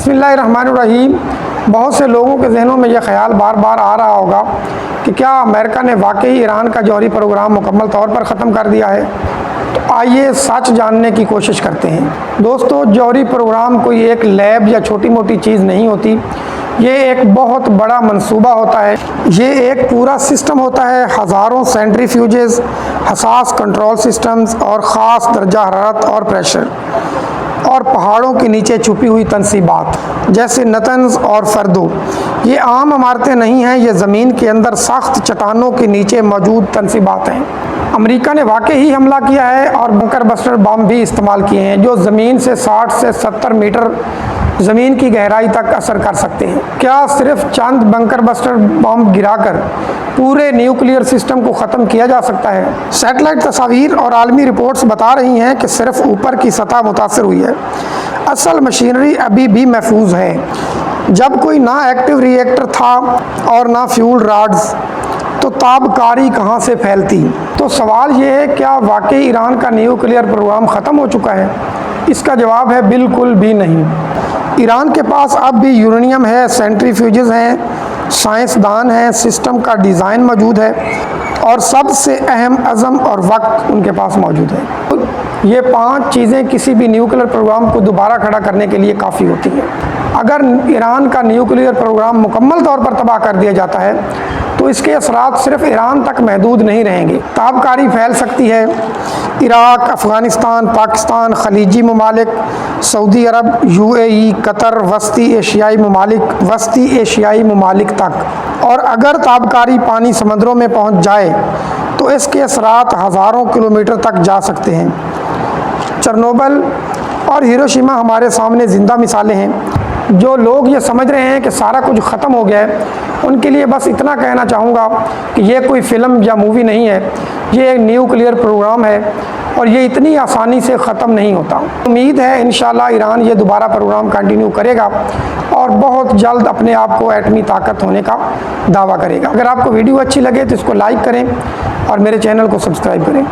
बिस्मिल्लाहिर्रहमानिर्रहीम। बहुत से लोगों के जहनों में यह ख्याल बार बार आ रहा होगा कि क्या अमेरिका ने वाकई ईरान का जौहरी प्रोग्राम मुकम्मल तौर पर ख़त्म कर दिया है। तो आइए सच जानने की कोशिश करते हैं। दोस्तों, जौहरी प्रोग्राम कोई एक लैब या छोटी मोटी चीज़ नहीं होती। ये एक बहुत बड़ा मंसूबा होता है। ये एक पूरा सिस्टम होता है। हज़ारों सेंट्रीफ्यूजेस, हसास कंट्रोल सिस्टम्स और ख़ास दर्जा हरारत और प्रेशर, और पहाड़ों के नीचे छुपी हुई तनसीबात जैसे नतन्स और फर्दो। ये आम इमारतें नहीं हैं, ये ज़मीन के अंदर सख्त चट्टानों के नीचे मौजूद तनसीबात हैं। अमेरिका ने वाकई ही हमला किया है और बंकर बस्टर बम भी इस्तेमाल किए हैं जो ज़मीन से 60 से 70 मीटर ज़मीन की गहराई तक असर कर सकते हैं। क्या सिर्फ चंद बंकर बस्टर बम गिराकर पूरे न्यूक्लियर सिस्टम को ख़त्म किया जा सकता है? सैटेलाइट तस्वीर और आलमी रिपोर्ट्स बता रही हैं कि सिर्फ ऊपर की सतह मुतासर हुई है। असल मशीनरी अभी भी महफूज है। जब कोई ना एक्टिव रिएक्टर था और ना फ्यूल रॉड्स, तो ताबकारी कहाँ से फैलती? तो सवाल ये है, क्या वाकई ईरान का न्यूक्लियर प्रोग्राम ख़त्म हो चुका है? इसका जवाब है बिल्कुल भी नहीं। ईरान के पास अब भी यूरेनियम है, सेंट्रीफ्यूजेस हैं, साइंसदान हैं, सिस्टम का डिज़ाइन मौजूद है और सबसे अहम अज़म और वक्त उनके पास मौजूद है। ये 5 चीज़ें किसी भी न्यूक्लियर प्रोग्राम को दोबारा खड़ा करने के लिए काफ़ी होती हैं। अगर ईरान का न्यूक्लियर प्रोग्राम मुकम्मल तौर पर तबाह कर दिया जाता है तो इसके असरात सिर्फ ईरान तक महदूद नहीं रहेंगे। ताबकारी फैल सकती है इराक़, अफ़गानिस्तान, पाकिस्तान, खलीजी ममालिक, सऊदी अरब, UAE, कतर, वस्ती एशियाई ममालिक तक। और अगर ताबकारी पानी समंदरों में पहुंच जाए तो इसके असरात हज़ारों किलोमीटर तक जा सकते हैं। चेरनोबिल और हिरोशिमा हमारे सामने ज़िंदा मिसालें हैं। जो लोग ये समझ रहे हैं कि सारा कुछ ख़त्म हो गया है, उनके लिए बस इतना कहना चाहूँगा कि ये कोई फ़िल्म या मूवी नहीं है, ये एक न्यूक्लियर प्रोग्राम है और ये इतनी आसानी से ख़त्म नहीं होता। उम्मीद है इंशाल्लाह ईरान ये दोबारा प्रोग्राम कंटिन्यू करेगा और बहुत जल्द अपने आप को एटमी ताकत होने का दावा करेगा। अगर आपको वीडियो अच्छी लगे तो इसको लाइक करें और मेरे चैनल को सब्सक्राइब करें।